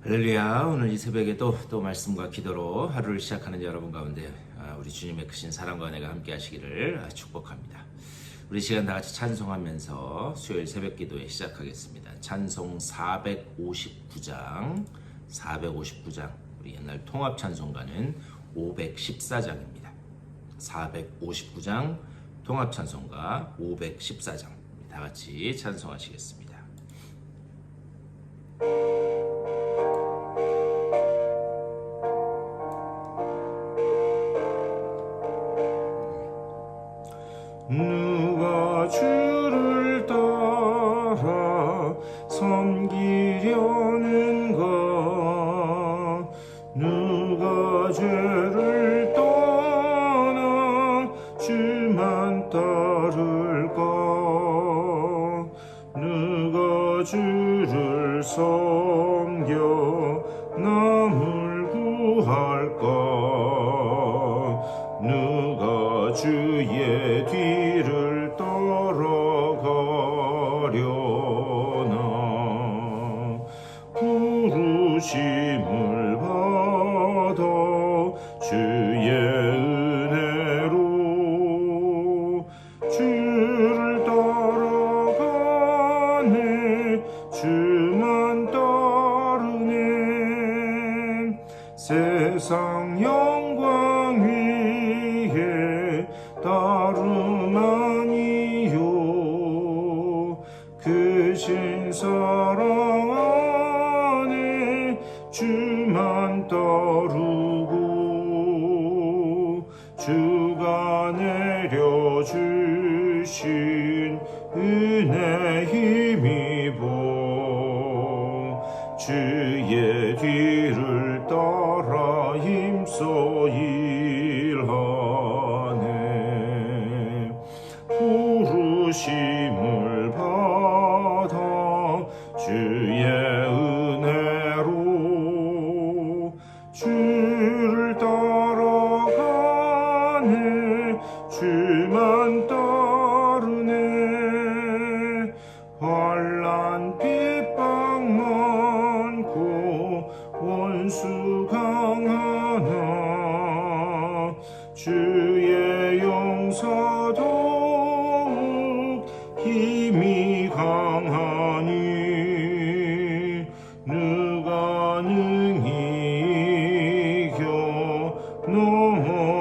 할렐루야. 오늘 이 새벽에 또 말씀과 기도로 하루를 시작하는 여러분 가운데 우리 주님의 크신 사랑과 은혜가 함께 하시기를 축복합니다. 우리 시간 다 같이 찬송하면서 수요일 새벽 기도에 시작하겠습니다. 찬송 459장 우리 옛날 통합 찬송가는 514장입니다. 459장 통합 찬송가 514장 다 같이 찬송하시겠습니다. 누가 주를 따라 섬기려는가? 누가 죄를 떠나 주만 따를까? 누가 주를 섬겨 남을 구할까? 누가 주의 뒤를 따라가려나? 부르심을 받아 주의 은혜로 주를 따라가네. 주만 따르네. 세상 영광 위에 다름 아니요. 크신 사랑 안에 주만 따르고 주가 내려주신 은혜 힘입어 주의 뒤를 따라 힘써 일하네. 부르심을 받아 주의 은혜로 주를 따라가네. 주만 따르네. 환난 핍박 많고 원수 강하나 주의 용서 더욱 힘이 강하니 누가 능히 이겨 넘어뜨리랴?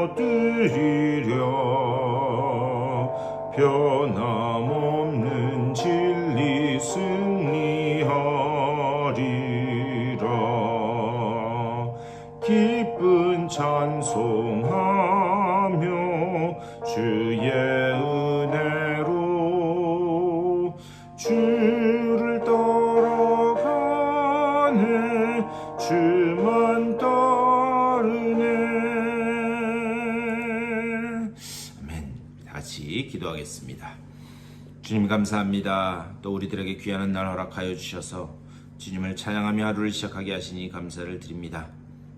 변함없는 진리 승리하리라. 기쁜 찬송하며 주의 은혜로 주를 따라가네. 주만 따르네. 아멘. 다 같이 기도하겠습니다. 주님 감사합니다. 또 우리들에게 귀한 날 허락하여 주셔서 주님을 찬양하며 하루를 시작하게 하시니 감사를 드립니다.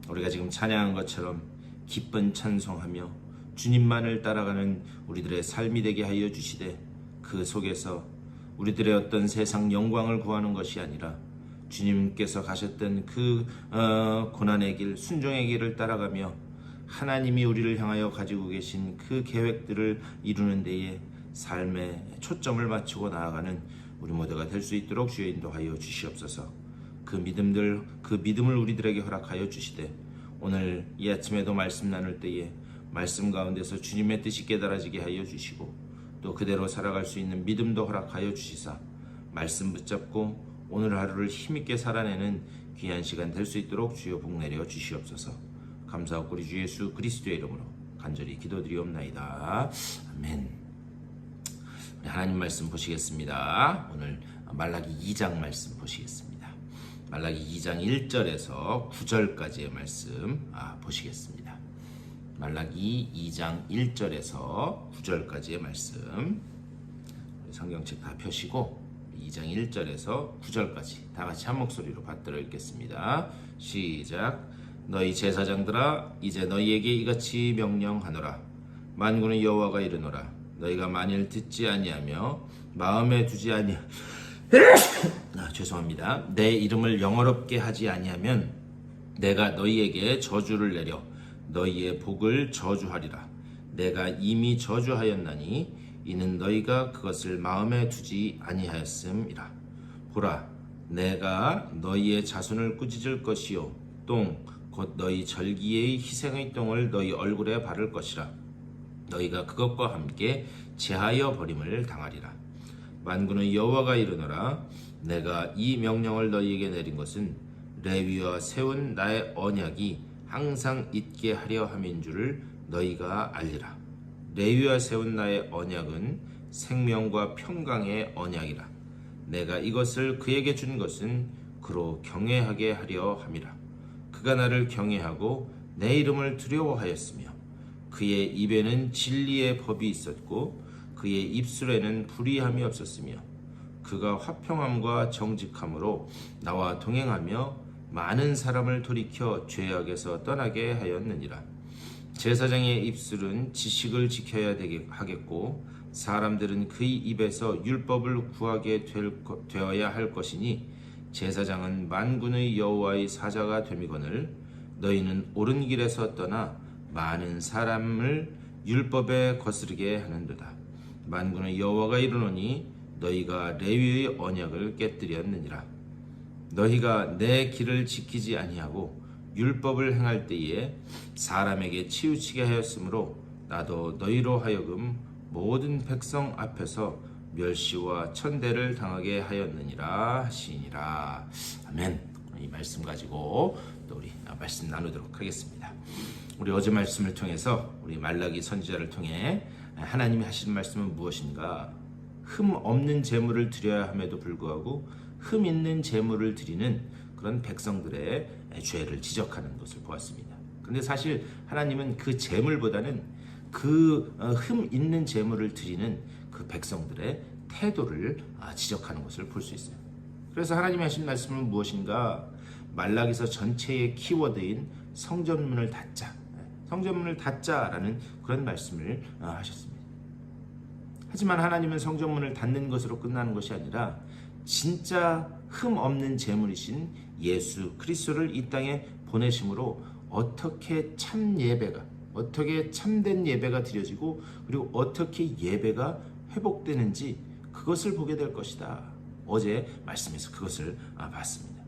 우리가 지금 찬양한 것처럼 기쁜 찬송하며 주님만을 따라가는 우리들의 삶이 되게 하여 주시되, 그 속에서 우리들의 어떤 세상 영광을 구하는 것이 아니라 주님께서 가셨던 그 고난의 길, 순종의 길을 따라가며 하나님이 우리를 향하여 가지고 계신 그 계획들을 이루는 데에 삶의 초점을 맞추고 나아가는 우리 모두가 될 수 있도록 주여 인도하여 주시옵소서. 그 믿음을 우리들에게 허락하여 주시되, 오늘 이 아침에도 말씀 나눌 때에 말씀 가운데서 주님의 뜻이 깨달아지게 하여 주시고, 또 그대로 살아갈 수 있는 믿음도 허락하여 주시사 말씀 붙잡고 오늘 하루를 힘있게 살아내는 귀한 시간 될 수 있도록 주여 복내려 주시옵소서. 감사하고 우리 주 예수 그리스도의 이름으로 간절히 기도드리옵나이다. 아멘. 하나님 말씀 보시겠습니다. 오늘 말라기 2장 말씀 보시겠습니다. 말라기 2장 1절에서 9절까지의 말씀 보시겠습니다. 말라기 2장 1절에서 9절까지의 말씀, 성경책 다 펴시고 2장 1절에서 9절까지 다 같이 한 목소리로 받들어 읽겠습니다. 시작. 너희 제사장들아, 이제 너희에게 이같이 명령하노라. 만군의 여호와가 이르노라. 너희가 만일 듣지 아니하며 마음에 두지 아니하 죄송합니다. 내 이름을 영어롭게 하지 아니하면 내가 너희에게 저주를 내려 너희의 복을 저주하리라. 내가 이미 저주하였나니 이는 너희가 그것을 마음에 두지 아니하였음이라. 보라, 내가 너희의 자손을 꾸짖을 것이요 똥 곧 너희 절기의 희생의 똥을 너희 얼굴에 바를 것이라. 너희가 그것과 함께 제하여 버림을 당하리라. 만군의 여호와가 이르노라. 내가 이 명령을 너희에게 내린 것은 레위와 세운 나의 언약이 항상 있게 하려 함인 줄을 너희가 알리라. 레위와 세운 나의 언약은 생명과 평강의 언약이라. 내가 이것을 그에게 준 것은 그로 경외하게 하려 함이라. 그가 나를 경외하고 내 이름을 두려워하였으며 그의 입에는 진리의 법이 있었고 그의 입술에는 불의함이 없었으며 그가 화평함과 정직함으로 나와 동행하며 많은 사람을 돌이켜 죄악에서 떠나게 하였느니라. 제사장의 입술은 지식을 지켜야 하겠고 사람들은 그의 입에서 율법을 구하게 되어야 할 것이니 제사장은 만군의 여호와의 사자가 됨이거늘 너희는 옳은 길에서 떠나 많은 사람을 율법에 거스르게 하는도다. 만군의 여호와가 이르노니 너희가 레위의 언약을 깨뜨렸느니라. 너희가 내 길을 지키지 아니하고 율법을 행할 때에 사람에게 치우치게 하였으므로 나도 너희로 하여금 모든 백성 앞에서 멸시와 천대를 당하게 하였느니라 하시니라. 아멘. 이 말씀 가지고 또 우리 말씀 나누도록 하겠습니다. 우리 어제 말씀을 통해서 우리 말라기 선지자를 통해 하나님이 하시는 말씀은 무엇인가? 흠 없는 제물을 드려야 함에도 불구하고 흠 있는 제물을 드리는 그런 백성들의 죄를 지적하는 것을 보았습니다. 그런데 사실 하나님은 그 제물보다는 그 흠 있는 제물을 드리는 그 백성들의 태도를 지적하는 것을 볼 수 있어요. 그래서 하나님이 하신 말씀은 무엇인가? 말라기서 전체의 키워드인 성전문을 닫자, 성전문을 닫자라는 그런 말씀을 하셨습니다. 하지만 하나님은 성전문을 닫는 것으로 끝나는 것이 아니라 진짜 흠 없는 제물이신 예수 그리스도를 이 땅에 보내심으로 어떻게 참 예배가, 어떻게 참된 예배가 드려지고 그리고 어떻게 예배가 회복되는지 그것을 보게 될 것이다. 어제 말씀에서 그것을 봤습니다.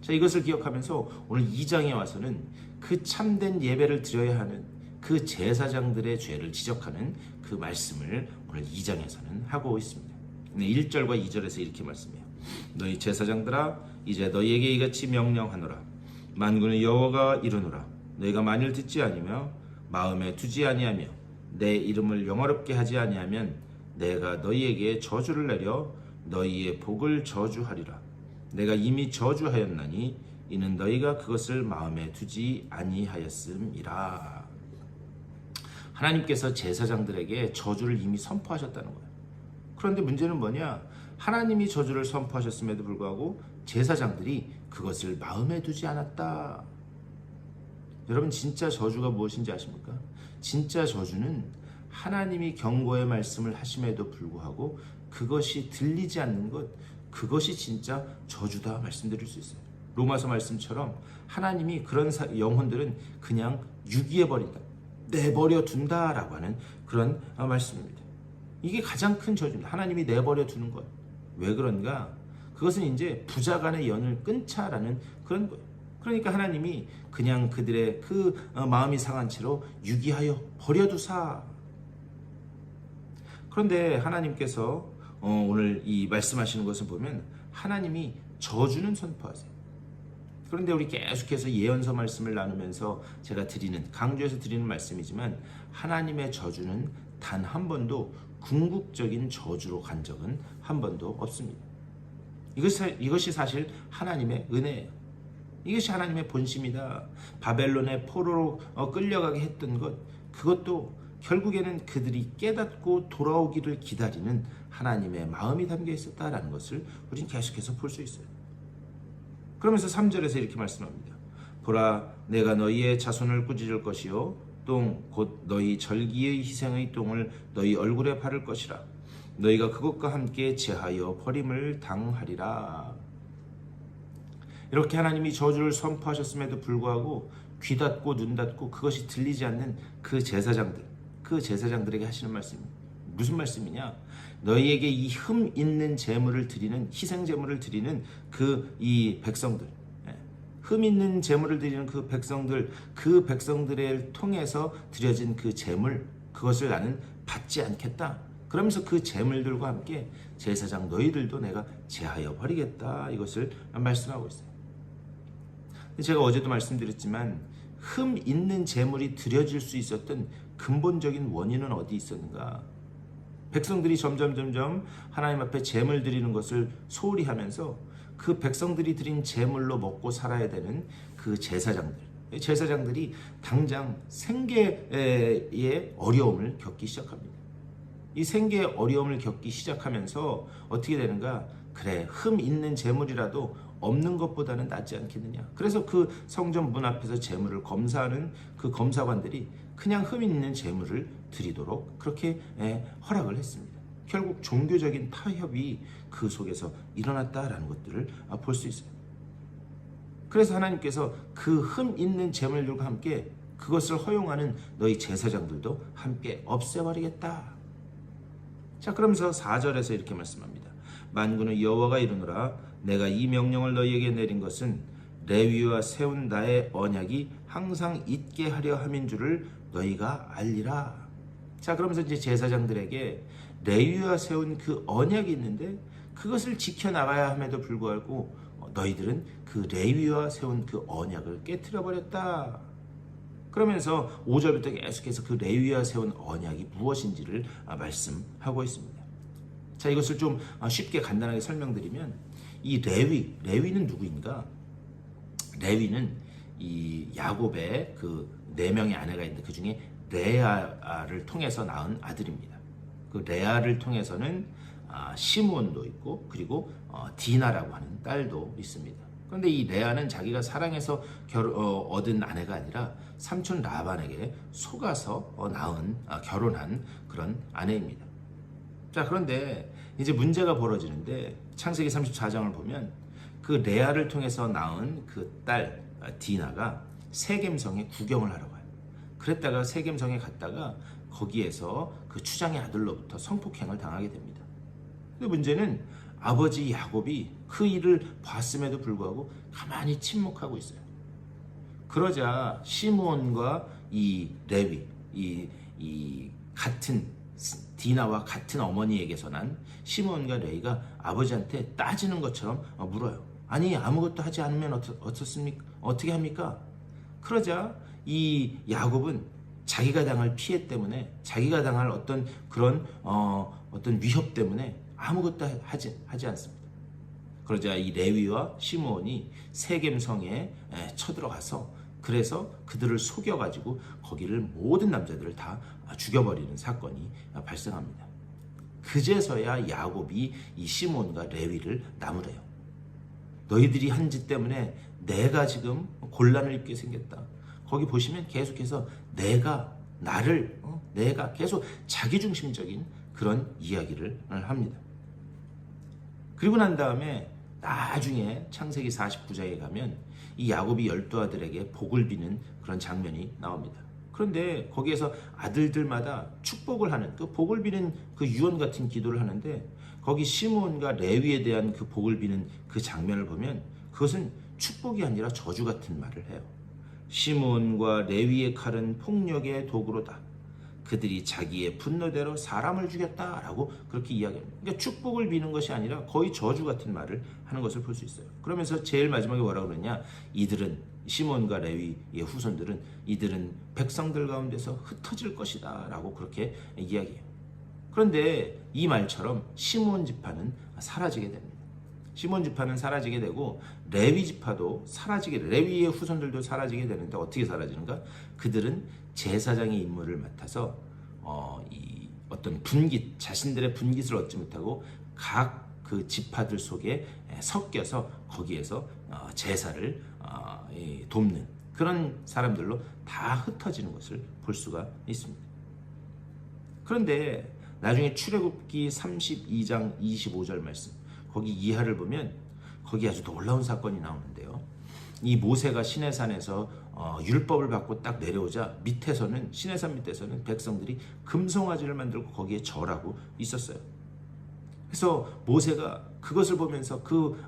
자, 이것을 기억하면서 오늘 2장에 와서는 그 참된 예배를 드려야 하는 그 제사장들의 죄를 지적하는 그 말씀을 오늘 2장에서는 하고 있습니다. 1절과 2절에서 이렇게 말씀해요. 너희 제사장들아 이제 너희에게 이같이 명령하노라. 만군의 여호와가 이르노라. 너희가 만일 듣지 아니며 마음에 두지 아니하며 내 이름을 영화롭게 하지 아니하면 내가 너희에게 저주를 내려 너희의 복을 저주하리라. 내가 이미 저주하였나니 이는 너희가 그것을 마음에 두지 아니하였음이라. 하나님께서 제사장들에게 저주를 이미 선포하셨다는 거예요. 그런데 문제는 뭐냐? 하나님이 저주를 선포하셨음에도 불구하고 제사장들이 그것을 마음에 두지 않았다. 여러분, 진짜 저주가 무엇인지 아십니까? 진짜 저주는 하나님이 경고의 말씀을 하심에도 불구하고 그것이 들리지 않는 것, 그것이 진짜 저주다 말씀드릴 수 있어요. 로마서 말씀처럼 하나님이 그런 영혼들은 그냥 유기해버린다, 내버려 둔다라고 하는 그런 말씀입니다. 이게 가장 큰 저주입니다. 하나님이 내버려 두는 것. 왜 그런가? 그것은 이제 부자간의 연을 끊자라는 그런 거예요. 그러니까 하나님이 그냥 그들의 그 마음이 상한 채로 유기하여 버려두사. 그런데 하나님께서 오늘 이 말씀하시는 것을 보면 하나님이 저주는 선포하세요. 그런데 우리 계속해서 예언서 말씀을 나누면서 제가 강조해서 드리는 말씀이지만 하나님의 저주는 단 한 번도 궁극적인 저주로 간 적은 한 번도 없습니다. 이것이 사실 하나님의 은혜예요. 이것이 하나님의 본심이다. 바벨론의 포로로 끌려가게 했던 것, 그것도 결국에는 그들이 깨닫고 돌아오기를 기다리는 하나님의 마음이 담겨 있었다라는 것을 우리는 계속해서 볼 수 있어요. 그러면서 3절에서 이렇게 말씀합니다. 보라, 내가 너희의 자손을 꾸짖을 것이요 똥 곧 너희 절기의 희생의 똥을 너희 얼굴에 바를 것이라. 너희가 그것과 함께 제하여 버림을 당하리라. 이렇게 하나님이 저주를 선포하셨음에도 불구하고 귀 닫고 눈 닫고 그것이 들리지 않는 그 제사장들에게 하시는 말씀이 무슨 말씀이냐? 너희에게 이 흠 있는 제물을 드리는 희생 제물을 드리는 이 백성들, 흠 있는 제물을 드리는 그 백성들을 통해서 드려진 그 제물, 그것을 나는 받지 않겠다. 그러면서 그 제물들과 함께 제사장 너희들도 내가 제하여 버리겠다. 이것을 말씀하고 있어요. 제가 어제도 말씀드렸지만 흠 있는 제물이 드려질 수 있었던 근본적인 원인은 어디 있었는가? 백성들이 점점 하나님 앞에 제물 드리는 것을 소홀히 하면서 그 백성들이 드린 제물로 먹고 살아야 되는 그 제사장들이 당장 생계의 어려움을 겪기 시작합니다. 이 생계의 어려움을 겪기 시작하면서 어떻게 되는가? 그래, 흠 있는 제물이라도 없는 것보다는 낫지 않겠느냐. 그래서 그 성전 문 앞에서 제물을 검사하는 그 검사관들이 그냥 흠 있는 제물을 드리도록 그렇게 허락을 했습니다. 결국 종교적인 타협이 그 속에서 일어났다라는 것들을 볼 수 있어요. 그래서 하나님께서 그 흠 있는 제물들과 함께 그것을 허용하는 너희 제사장들도 함께 없애버리겠다. 자, 그러면서 4절에서 이렇게 말씀합니다. 만군의 여호와가 이르노라 내가 이 명령을 너희에게 내린 것은 레위와 세운 나의 언약이 항상 있게 하려 함인 줄을 너희가 알리라. 자, 그러면서 이제 제사장들에게 레위와 세운 그 언약이 있는데 그것을 지켜나가야 함에도 불구하고 너희들은 그 레위와 세운 그 언약을 깨트려 버렸다. 그러면서 5절부터 계속해서 그 레위와 세운 언약이 무엇인지를 말씀하고 있습니다. 자, 이것을 좀 쉽게 간단하게 설명드리면 이 레위는 누구인가? 레위는 이 야곱의 그 4명의 아내가 있는데 그 중에 레아를 통해서 낳은 아들입니다. 그 레아를 통해서는 시므온도 있고 그리고 디나라고 하는 딸도 있습니다. 그런데 이 레아는 자기가 사랑해서 얻은 아내가 아니라 삼촌 라반에게 속아서 결혼한 그런 아내입니다. 자, 그런데 이제 문제가 벌어지는데 창세기 34장을 보면 그 레아를 통해서 낳은 그 딸 디나가 세겜성에 구경을 하러 가요. 그랬다가 세겜성에 갔다가 거기에서 그 추장의 아들로부터 성폭행을 당하게 됩니다. 근데 문제는 아버지 야곱이 그 일을 봤음에도 불구하고 가만히 침묵하고 있어요. 그러자 시므온과 이 레위, 이 같은 디나와 같은 어머니에게서 난 시므온과 레위가 아버지한테 따지는 것처럼 물어요. 아니, 아무것도 하지 않으면 어떻게 합니까? 그러자 이 야곱은 자기가 당할 피해 때문에, 자기가 당할 어떤 그런 어떤 위협 때문에 아무것도 하지 않습니다. 그러자 이 레위와 시므온이 세겜성에 쳐들어가서 그래서 그들을 속여가지고 거기를 모든 남자들을 다 죽여버리는 사건이 발생합니다. 그제서야 야곱이 이 시므온과 레위를 나무래요. 너희들이 한 짓 때문에 내가 지금 곤란을 입게 생겼다. 거기 보시면 계속해서 내가 계속 자기중심적인 그런 이야기를 합니다. 그리고 난 다음에 나중에 창세기 49장에 가면 이 야곱이 12아들에게 복을 비는 그런 장면이 나옵니다. 그런데 거기에서 아들들마다 축복을 하는 그 복을 비는 그 유언 같은 기도를 하는데 거기 시므온과 레위에 대한 그 복을 비는 그 장면을 보면 그것은 축복이 아니라 저주 같은 말을 해요. 시므온과 레위의 칼은 폭력의 도구로다. 그들이 자기의 분노대로 사람을 죽였다라고 그렇게 이야기합니다. 그러니까 축복을 비는 것이 아니라 거의 저주 같은 말을 하는 것을 볼 수 있어요. 그러면서 제일 마지막에 뭐라고 그러냐? 이들은 시몬과 레위의 후손들은 이들은 백성들 가운데서 흩어질 것이다 라고 그렇게 이야기해요. 그런데 이 말처럼 시몬 지파는 사라지게 됩니다. 시몬 지파는 사라지게 되고 레위 지파도 레위의 후손들도 사라지게 되는데 어떻게 사라지는가? 그들은 제사장의 임무를 맡아서 어떤 자신들의 분깃을 얻지 못하고 각 그 지파들 속에 섞여서 거기에서 제사를 돕는 그런 사람들로 다 흩어지는 것을 볼 수가 있습니다. 그런데 나중에 출애굽기 32장 25절 말씀 거기 이하를 보면 거기 아주 놀라운 사건이 나오는데요. 이 모세가 시내산에서 율법을 받고 딱 내려오자 밑에서는 시내산 밑에서는 백성들이 금송아지를 만들고 거기에 절하고 있었어요. 그래서 모세가 그것을 보면서 그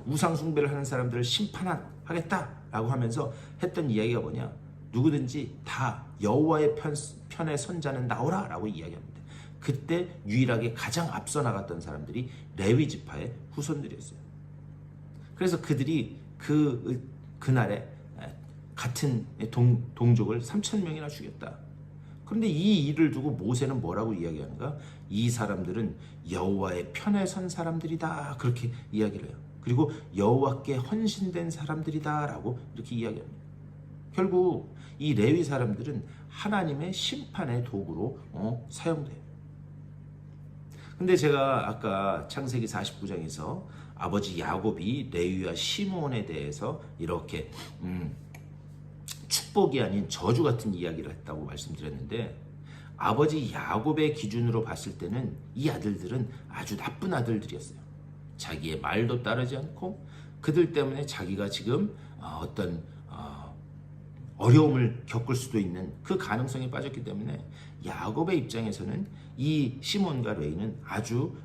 우상 숭배를 하는 사람들을 심판하겠다라고 하면서 했던 이야기가 뭐냐? 누구든지 다 여호와의 편에 선 자는 나오라라고 이야기합니다. 그때 유일하게 가장 앞서 나갔던 사람들이 레위 지파의 후손들이었어요. 그래서 그들이 그날에 같은 동족을 3,000명이나 죽였다. 그런데 이 일을 두고 모세는 뭐라고 이야기하는가? 이 사람들은 여호와의 편에 선 사람들이다 그렇게 이야기를 해요. 그리고 여호와께 헌신된 사람들이다라고 이렇게 이야기합니다. 결국 이 레위 사람들은 하나님의 심판의 도구로 사용돼요. 근데 제가 아까 창세기 49장에서 아버지 야곱이 레위와 시므온에 대해서 이렇게 축복이 아닌 저주 같은 이야기를 했다고 말씀드렸는데, 아버지 야곱의 기준으로 봤을 때는 이 아들들은 아주 나쁜 아들들이었어요. 자기의 말도 따르지 않고 그들 때문에 자기가 지금 어떤 어려움을 겪을 수도 있는 그 가능성에 빠졌기 때문에 야곱의 입장에서는 이 시몬과 레위는 아주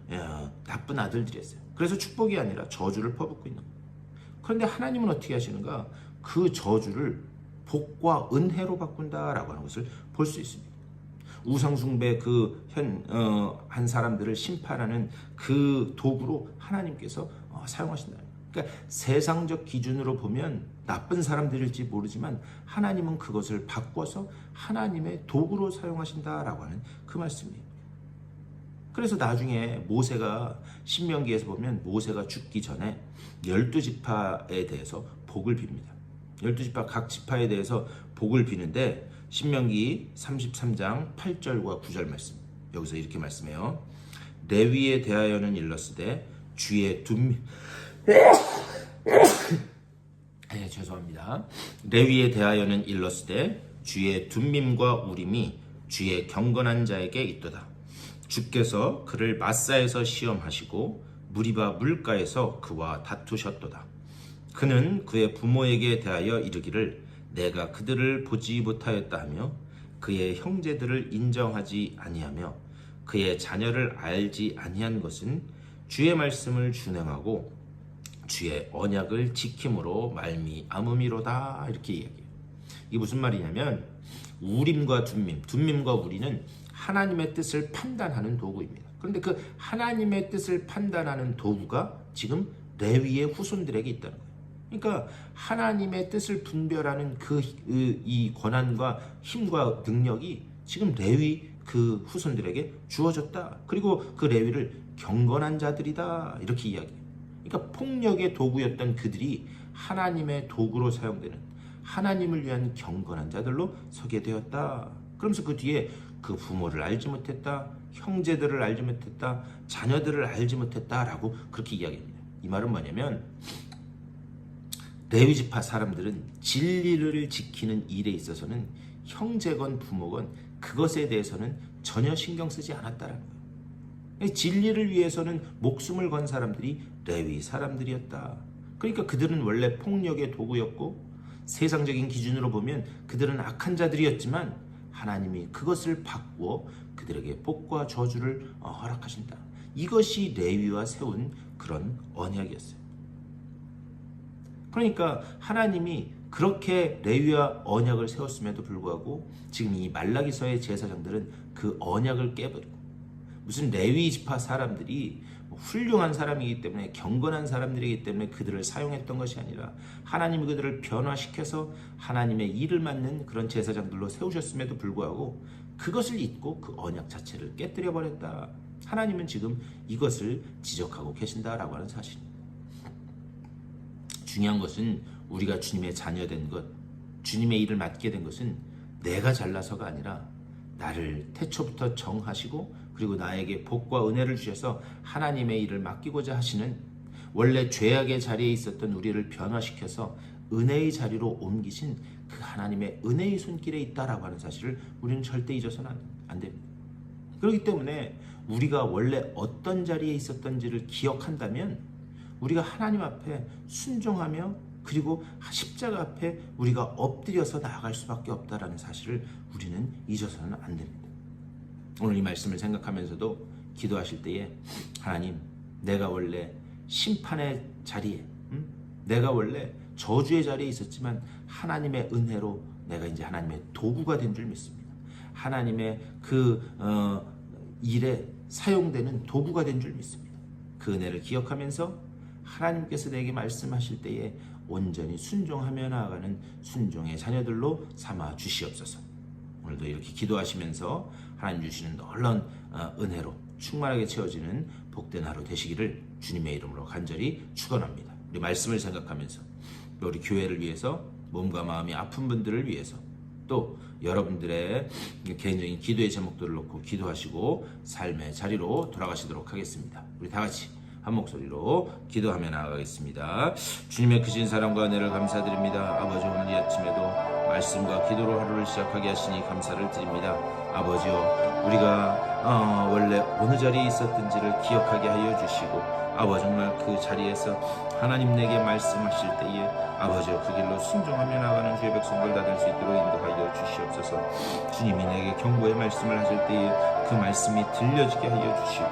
나쁜 아들들이었어요. 그래서 축복이 아니라 저주를 퍼붓고 있는 거예요. 그런데 하나님은 어떻게 하시는가? 그 저주를 복과 은혜로 바꾼다라고 하는 것을 볼 수 있습니다. 우상숭배 한 사람들을 심판하는 그 도구로 하나님께서 사용하신다. 그러니까 세상적 기준으로 보면 나쁜 사람들일지 모르지만 하나님은 그것을 바꿔서 하나님의 도구로 사용하신다라고 하는 그 말씀이에요. 그래서 나중에 모세가 신명기에서 보면 모세가 죽기 전에 12지파에 대해서 복을 빕니다. 12지파 각 지파에 대해서 복을 비는데 신명기 33장 8절과 9절 말씀, 여기서 이렇게 말씀해요. 레위에 대하여는 일렀으되 주의 죄송합니다. 레위에 대하여는 일렀으되 주의 둠밈과 우림이 주의 경건한 자에게 있도다. 주께서 그를 마사에서 시험하시고 무리바 물가에서 그와 다투셨도다. 그는 그의 부모에게 대하여 이르기를 내가 그들을 보지 못하였다 하며 그의 형제들을 인정하지 아니하며 그의 자녀를 알지 아니한 것은 주의 말씀을 준행하고 주의 언약을 지킴으로 말미암음이로다. 이렇게 이야기해요. 이게 무슨 말이냐면 우림과 둠밈과 우리는 하나님의 뜻을 판단하는 도구입니다. 그런데 그 하나님의 뜻을 판단하는 도구가 지금 레위의 후손들에게 있다는 거예요. 그러니까 하나님의 뜻을 분별하는 이 권한과 힘과 능력이 지금 레위 그 후손들에게 주어졌다. 그리고 그 레위를 경건한 자들이다. 이렇게 이야기해요. 그러니까 폭력의 도구였던 그들이 하나님의 도구로 사용되는 하나님을 위한 경건한 자들로 서게 되었다. 그러면서 그 뒤에 그 부모를 알지 못했다, 형제들을 알지 못했다, 자녀들을 알지 못했다라고 그렇게 이야기합니다. 이 말은 뭐냐면 레위지파 사람들은 진리를 지키는 일에 있어서는 형제건 부모건 그것에 대해서는 전혀 신경 쓰지 않았다라는 거예요. 진리를 위해서는 목숨을 건 사람들이 레위 사람들이었다. 그러니까 그들은 원래 폭력의 도구였고 세상적인 기준으로 보면 그들은 악한 자들이었지만 하나님이 그것을 바꾸어 그들에게 복과 저주를 허락하신다. 이것이 레위와 세운 그런 언약이었어요. 그러니까 하나님이 그렇게 레위와 언약을 세웠음에도 불구하고 지금 이 말라기서의 제사장들은 그 언약을 깨버리고, 무슨 레위 지파 사람들이 훌륭한 사람이기 때문에 경건한 사람들이기 때문에 그들을 사용했던 것이 아니라 하나님이 그들을 변화시켜서 하나님의 일을 맡는 그런 제사장들로 세우셨음에도 불구하고 그것을 잊고 그 언약 자체를 깨뜨려 버렸다. 하나님은 지금 이것을 지적하고 계신다라고 하는 사실입니다. 중요한 것은 우리가 주님의 자녀된 것, 주님의 일을 맡게 된 것은 내가 잘나서가 아니라 나를 태초부터 정하시고 그리고 나에게 복과 은혜를 주셔서 하나님의 일을 맡기고자 하시는, 원래 죄악의 자리에 있었던 우리를 변화시켜서 은혜의 자리로 옮기신 그 하나님의 은혜의 손길에 있다라고 하는 사실을 우리는 절대 잊어서는 안 됩니다. 그렇기 때문에 우리가 원래 어떤 자리에 있었던지를 기억한다면 우리가 하나님 앞에 순종하며 그리고 십자가 앞에 우리가 엎드려서 나아갈 수밖에 없다라는 사실을 우리는 잊어서는 안 됩니다. 오늘 이 말씀을 생각하면서도 기도하실 때에 하나님, 내가 원래 심판의 자리에, 내가 원래 저주의 자리에 있었지만 하나님의 은혜로 내가 이제 하나님의 도구가 된 줄 믿습니다. 하나님의 그 일에 사용되는 도구가 된 줄 믿습니다. 그 은혜를 기억하면서 하나님께서 내게 말씀하실 때에 온전히 순종하며 나아가는 순종의 자녀들로 삼아 주시옵소서. 오늘도 이렇게 기도하시면서 하나님 주시는 놀라운 은혜로 충만하게 채워지는 복된 하루 되시기를 주님의 이름으로 간절히 축원합니다. 우리 말씀을 생각하면서 또 우리 교회를 위해서 몸과 마음이 아픈 분들을 위해서 또 여러분들의 개인적인 기도의 제목들을 놓고 기도하시고 삶의 자리로 돌아가시도록 하겠습니다. 우리 다 같이 한 목소리로 기도하며 나아가겠습니다. 주님의 크신 사랑과 은혜를 감사드립니다. 아버지, 오늘 이 아침에도 말씀과 기도로 하루를 시작하게 하시니 감사를 드립니다. 아버지요, 우리가 원래 어느 자리에 있었든지를 기억하게 하여 주시고 아버지, 정말 그 자리에서 하나님 내게 말씀하실 때에 아버지요, 그 길로 순종하며 나가는 주의 백성들 다 될 수 있도록 인도하여 주시옵소서. 주님이 내게 경고의 말씀을 하실 때에 그 말씀이 들려지게 하여 주시고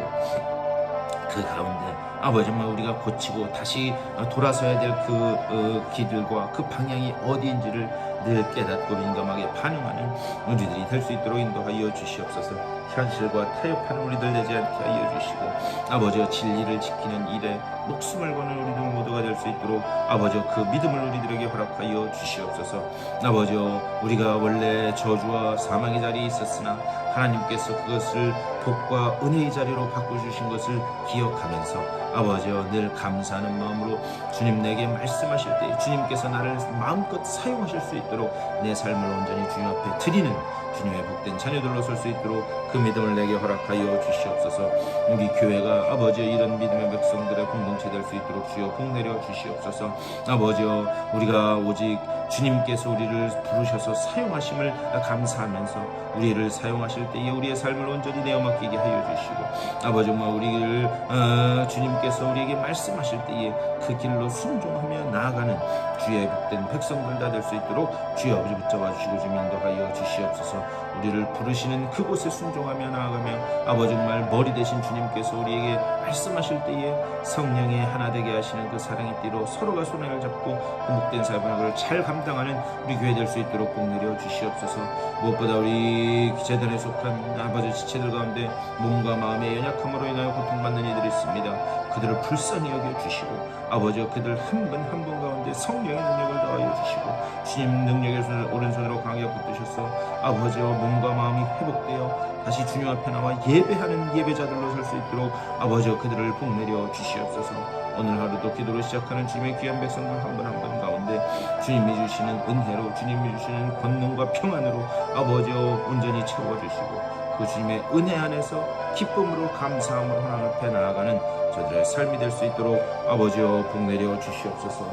그 가운데 아버지, 정말 우리가 고치고 다시 돌아서야 될 그 길과 그 방향이 어디인지를 늘 깨닫고 민감하게 반응하는 우리들이 될 수 있도록 인도하여 주시옵소서. 현실과 타협하는 우리들 되지 않게 하여 주시고 아버지여, 진리를 지키는 일에 목숨을 거는 우리들 모두가 될 수 있도록 아버지여, 그 믿음을 우리들에게 허락하여 주시옵소서. 아버지여, 우리가 원래 저주와 사망의 자리에 있었으나 하나님께서 그것을 복과 은혜의 자리로 바꿔주신 것을 기억하면서 아버지여, 늘 감사하는 마음으로 주님 내게 말씀하실 때 주님께서 나를 마음껏 사용하실 수 있도록 내 삶을 온전히 주님 앞에 드리는 주님의 복된 자녀들로 설 수 있도록 그 믿음을 내게 허락하여 주시옵소서. 우리 교회가 아버지여, 이런 믿음의 백성들의 공동체 될 수 있도록 주여 복 내려 주시옵소서. 아버지여, 우리가 오직 주님께서 우리를 부르셔서 사용하심을 감사하면서 우리를 사용하실 때에 우리의 삶을 온전히 내어 맡기게 하여 주시고 아버지, 정말 우리를 주님께서 우리에게 말씀하실 때에 그 길로 순종하며 나아가는 주의 복된 백성들 다 될 수 있도록 주여 아버지 붙잡아 주시고 좀 인도하여 주시옵소서. 우리를 부르시는 그곳에 순종하며 나아가며 아버지, 정말 머리 되신 주님께서 우리에게 말씀하실 때에 성령의 하나 되게 하시는 그 사랑의 띠로 서로가 손을 잡고 그 복된 사역을 잘 감당하는 우리 교회 될 수 있도록 복 내려 주시옵소서. 무엇보다 우리 제단에 속한 아버지 지체들 가운데 몸과 마음의 연약함으로 인하여 고통받는 이들이 있습니다. 그들을 불쌍히 여겨주시고 아버지여, 그들 한 분 한 분 가운데 성령의 능력을 더하여 주시고 주님 능력의 손을 오른손으로 강하게 붙드셔서 아버지여, 몸과 마음이 회복되어 다시 주님 앞에 나와 예배하는 예배자들로 설 수 있도록 아버지여, 그들을 복내려 주시옵소서. 오늘 하루도 기도로 시작하는 주님의 귀한 백성들 한 분 한 분 가운데 주님이 주시는 은혜로 주님이 주시는 권능과 평안으로 아버지여, 온전히 채워주시고 그 주님의 은혜 안에서 기쁨으로 감사함으로 하나님 앞에 나아가는 저들의 삶이 될 수 있도록 아버지여, 복 내려 주시옵소서.